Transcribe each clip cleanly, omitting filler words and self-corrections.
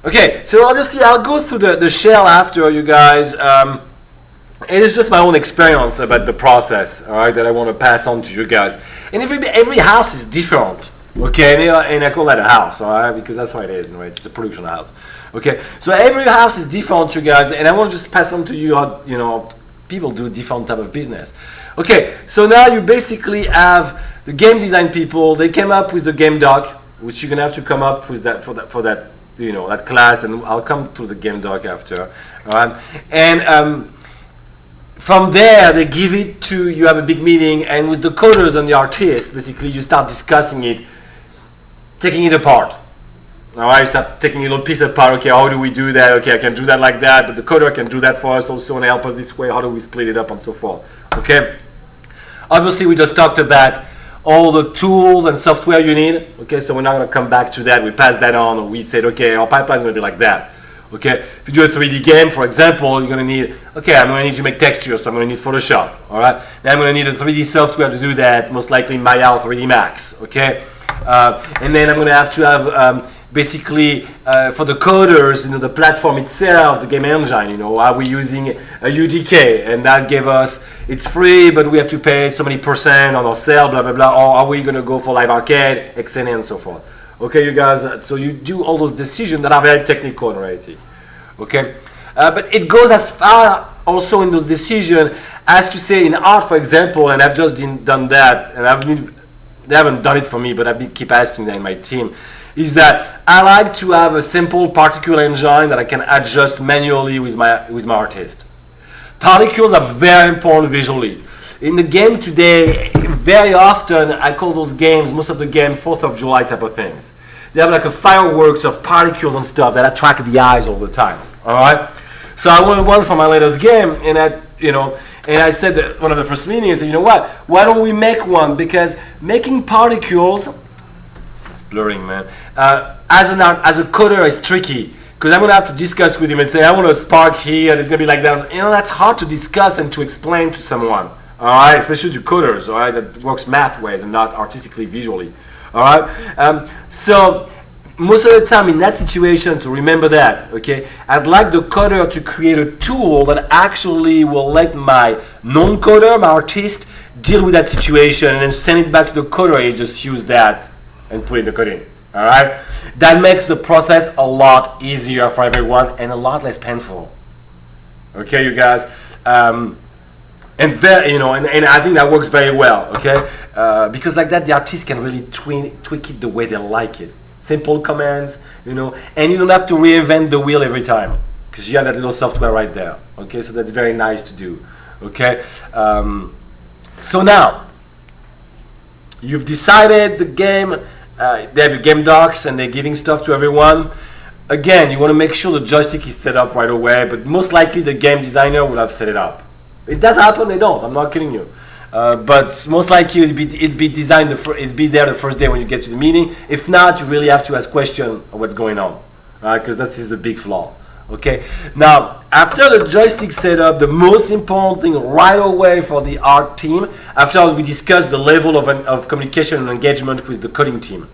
Okay, so obviously I'll go through the shell after you guys. It is just my own experience about the process, all right, that I want to pass on to you guys. And every house is different, okay, and I call that a house, all right, because that's what it is, right? It's a production house, okay. So every house is different, you guys, and I want to just pass on to you how, you know, people do different type of business. Okay, so now you basically have the game design people. They came up with the game doc, which you're gonna have to come up with that for that you know, that class, and I'll come to the game doc after, all right, and from there, they give it to, you have a big meeting, and with the coders and the artists, basically you start discussing it, taking it apart. All right, start taking a little piece apart. Okay, how do we do that? Okay, I can do that like that, but the coder can do that for us also and help us this way. How do we split it up and so forth? Okay. Obviously, we just talked about all the tools and software you need. Okay, so we're not going to come back to that. We passed that on. We said, okay, our pipeline is going to be like that. Okay, if you do a 3D game, for example, you're going to need, okay, I'm going to need to make textures, so I'm going to need Photoshop, all right? Then I'm going to need a 3D software to do that, most likely Maya or 3D Max, okay? And then I'm going to have basically, for the coders, you know, the platform itself, the game engine, you know, are we using a UDK? And that gave us, it's free, but we have to pay so many percent on our sale, blah, blah, blah, or are we going to go for live arcade, XNA, and so forth. Okay, you guys, so you do all those decisions that are very technical in reality. Okay, but it goes as far also in those decisions as to say in art, for example, and I've just done that, and they haven't done it for me, but I keep asking that in my team, is that I like to have a simple particle engine that I can adjust manually with my artist. Particles are very important visually. In the game today, very often I call those games, most of the game, 4th of July type of things. They have like a fireworks of particles and stuff that attract the eyes all the time. All right. So I wanted one for my latest game, and I said that one of the first meetings, I said, you know what? Why don't we make one? Because making particles, it's blurring, man. As a coder is tricky. Because I'm going to have to discuss with him and say, I want a spark here, and it's going to be like that. You know, that's hard to discuss and to explain to someone. All right, especially to coders, all right, that works math ways and not artistically, visually. All right, so most of the time in that situation, to remember that, okay, I'd like the coder to create a tool that actually will let my non-coder, my artist, deal with that situation and then send it back to the coder and just use that and put in the coding. All right, that makes the process a lot easier for everyone and a lot less painful. Okay, you guys. And very, you know, and I think that works very well, okay? Because like that, the artist can really tweak it the way they like it. Simple commands, you know, and you don't have to reinvent the wheel every time because you have that little software right there, okay? So that's very nice to do, okay? So now, you've decided the game, they have your game docs and they're giving stuff to everyone. Again, you want to make sure the joystick is set up right away, but most likely the game designer will have set it up. It does happen, they don't, I'm not kidding you. But most likely it'd be designed, it'd be there the first day when you get to the meeting. If not, you really have to ask questions of what's going on, right? Because that is a big flaw. Okay. Now, after the joystick setup, the most important thing right away for the art team, after we discuss the level of communication and engagement with the coding team,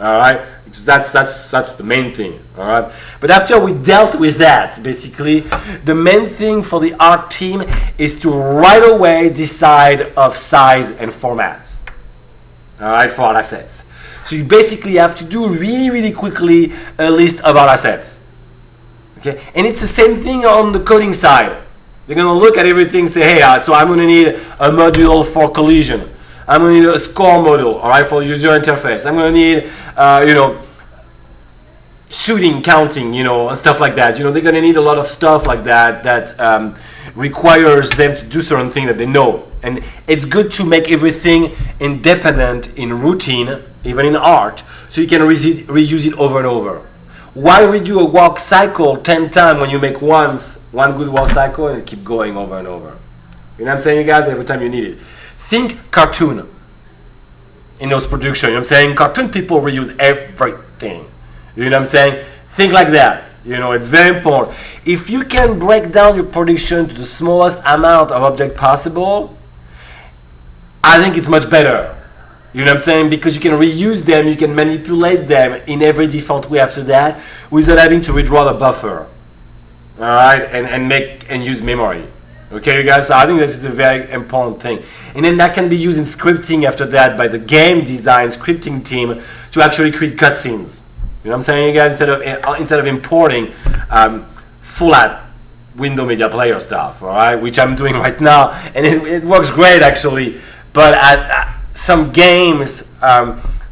all right, because that's the main thing, all right. But after we dealt with that, basically, the main thing for the art team is to right away decide of size and formats, all right, for art assets. So you basically have to do really, really quickly a list of art assets. Okay, and it's the same thing on the coding side. They're gonna look at everything and say, hey, so I'm gonna need a module for collision. I'm going to need a score module, all right, for user interface. I'm going to need, shooting, counting, and stuff like that. They're going to need a lot of stuff like that requires them to do certain things that they know. And it's good to make everything independent in routine, even in art, so you can reuse it over and over. Why redo a walk cycle 10 times when you make one good walk cycle and keep going over and over? You know what I'm saying, you guys? Every time you need it. Think cartoon in those productions. You know what I'm saying? Cartoon people reuse everything. You know what I'm saying? Think like that. It's very important. If you can break down your production to the smallest amount of object possible, I think it's much better. You know what I'm saying? Because you can reuse them, you can manipulate them in every different way after that without having to redraw the buffer. All right, and use memory. Okay, you guys. So I think this is a very important thing. And then that can be used in scripting after that by the game design scripting team to actually create cutscenes. You know what I'm saying, you guys? Instead of importing full out window media player stuff, all right, which I'm doing right now, and it works great actually. But some games,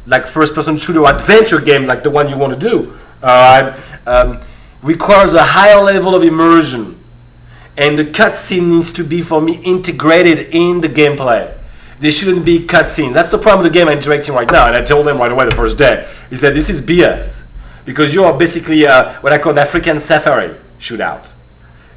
like first-person shooter adventure game, like the one you want to do, all right, requires a higher level of immersion, and the cutscene needs to be, for me, integrated in the gameplay. There shouldn't be cutscene. That's the problem with the game I'm directing right now, and I told them right away the first day, is that this is BS, because you are basically what I call an African safari shootout.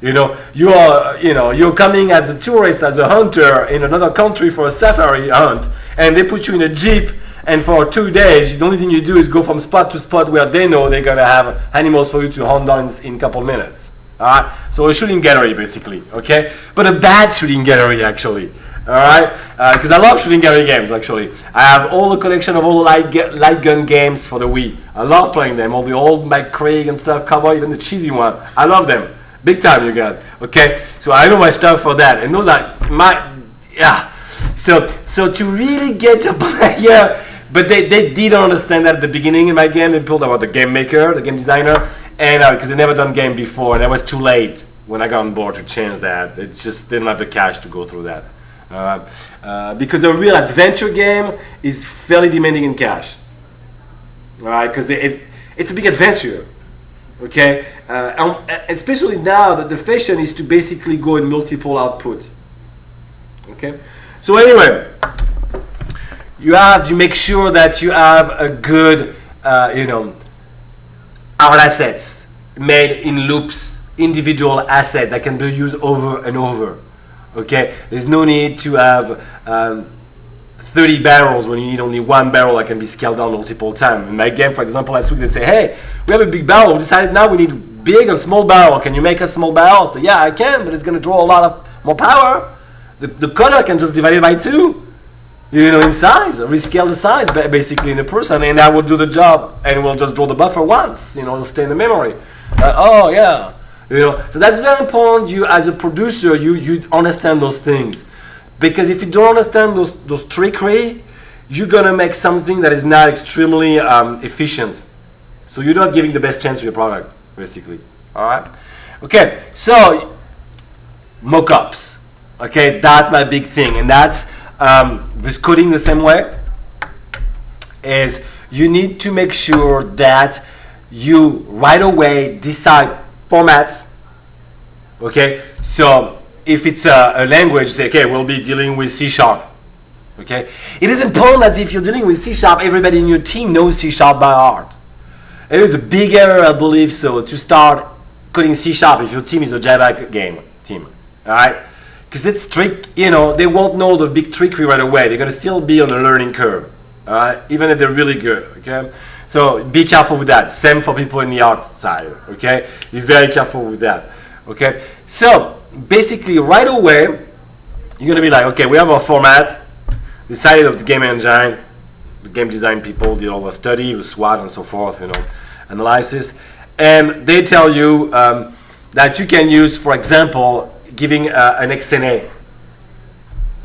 You know, you're coming as a tourist, as a hunter in another country for a safari hunt, and they put you in a jeep, and for 2 days, the only thing you do is go from spot to spot where they know they're gonna have animals for you to hunt down in a couple minutes. All right, so a shooting gallery basically, okay, but a bad shooting gallery actually. All right, because I love shooting gallery games actually. I have all the collection of all the light gun games for the Wii. I love playing them, all the old Mike Craig and stuff, Cowboy, even the cheesy one. I love them. Big time, you guys. Okay, so I know my stuff for that, and those are yeah. So to really get a player, but they didn't understand that at the beginning in my game. They pulled about the game maker, the game designer, and because they never done game before, and it was too late when I got on board to change that. It just didn't have the cash to go through that. Because a real adventure game is fairly demanding in cash. All right, because it's a big adventure. Okay, especially now that the fashion is to basically go in multiple output. Okay, so anyway, you make sure that you have a good, art assets made in loops, individual asset that can be used over and over. Okay, there's no need to have 30 barrels when you need only one barrel that can be scaled down multiple times. In my game, for example, last week they say, hey, we have a big barrel. We decided now we need big and small barrel. Can you make a small barrel? So, yeah, I can, but it's going to draw a lot of more power. The cutter can just divide it by 2, in size, rescale the size basically in the person, and that will do the job, and we'll just draw the buffer once. It'll stay in the memory. Oh yeah, so that's very important. You as a producer, you understand those things. Because if you don't understand those trickery, you're gonna make something that is not extremely efficient. So you're not giving the best chance to your product, basically. All right. Okay. So mock-ups. Okay, that's my big thing, and that's with coding the same way. Is you need to make sure that you right away decide formats. Okay. So if it's a language, say, okay, we'll be dealing with C#. Okay, it is important that if you're dealing with C#, everybody in your team knows C# by heart. It is a big error, I believe, so to start coding C# if your team is a Java game team. All right, because it's they won't know the big trickery right away. They're gonna still be on a learning curve. All right, even if they're really good. Okay, so be careful with that. Same for people in the art side. Okay, be very careful with that. Okay, so basically right away you're gonna be like, okay, we have our format, decided of the game engine, the game design people did all the study, the SWOT and so forth, analysis, and they tell you that you can use, for example, giving an XNA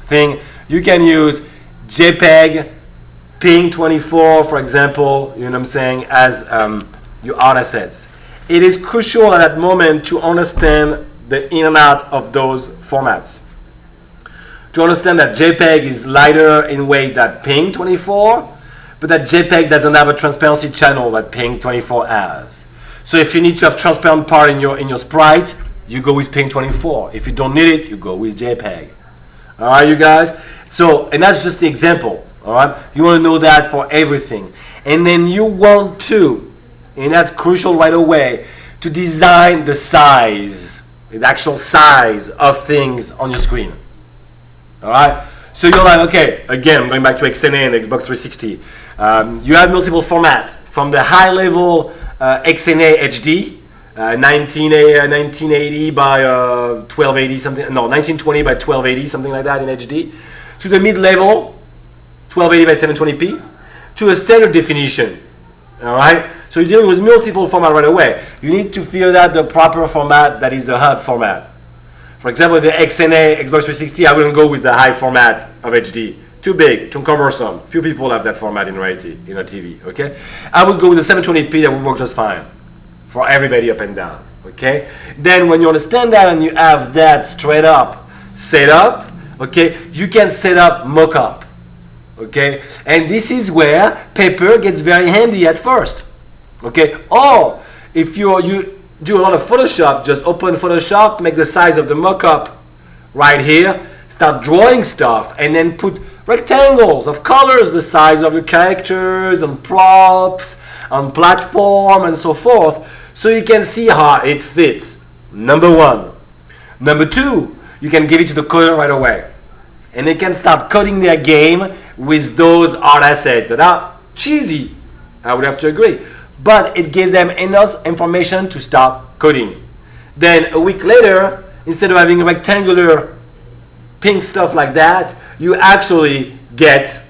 thing, you can use JPEG, Ping24, for example, as your art assets. It is crucial at that moment to understand the in and out of those formats. To understand that JPEG is lighter in weight than Ping24, but that JPEG doesn't have a transparency channel that Ping24 has. So if you need to have transparent part in your sprite, you go with Ping24. If you don't need it, you go with JPEG. All right, you guys? So, and that's just the example. All right? You want to know that for everything. And then you want to, and that's crucial right away, to design the size, the actual size of things on your screen. All right? So you're like, okay, again, I'm going back to XNA and Xbox 360. You have multiple formats, from the high level XNA HD, 1980 by 1280 something, no, 1920 by 1280 something like that in HD, to the mid level 1280 by 720p to a standard definition. All right, so you're dealing with multiple format right away. You need to figure out the proper format that is the hub format. For example, the XNA Xbox 360, I wouldn't go with the high format of HD. Too big, too cumbersome. Few people have that format in reality in a TV. Okay, I would go with the 720p. That would work just fine for everybody up and down. Okay, then when you understand that and you have that straight up set up, okay, you can set up mockup. Okay, and this is where paper gets very handy at first. Okay, or if you do a lot of Photoshop, just open Photoshop, make the size of the mockup right here, start drawing stuff, and then put rectangles of colors the size of your characters and props on platform and so forth, so you can see how it fits. Number one. Number two, you can give it to the coder right away, and they can start coding their game with those art assets that are cheesy, I would have to agree, but it gives them enough information to start coding. Then a week later, instead of having rectangular pink stuff like that, you actually get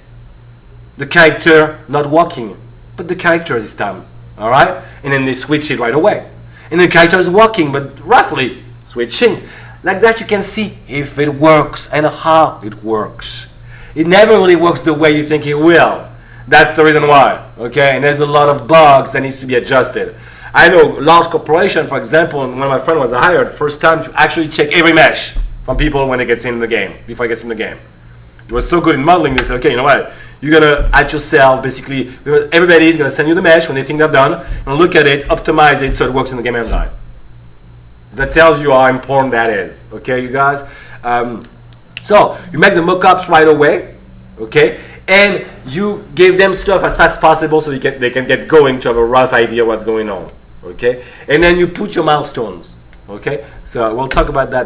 the character not walking, but the character this time, all right? And then they switch it right away. And the character is walking, but roughly switching. Like that you can see if it works and how it works. It never really works the way you think it will. That's the reason why, okay? And there's a lot of bugs that needs to be adjusted. I know large corporation, for example, and one of my friends was hired first time to actually check every mesh from people when it gets in the game, before it gets in the game. It was so good in modeling, they said, okay, you know what? You're gonna at yourself, basically, everybody is gonna send you the mesh when they think they're done, and look at it, optimize it so it works in the game engine. That tells you how important that is, okay, you guys? So you make the mockups right away, okay, and you give them stuff as fast as possible so they can get going to have a rough idea what's going on, okay, and then you put your milestones, okay. So we'll talk about that.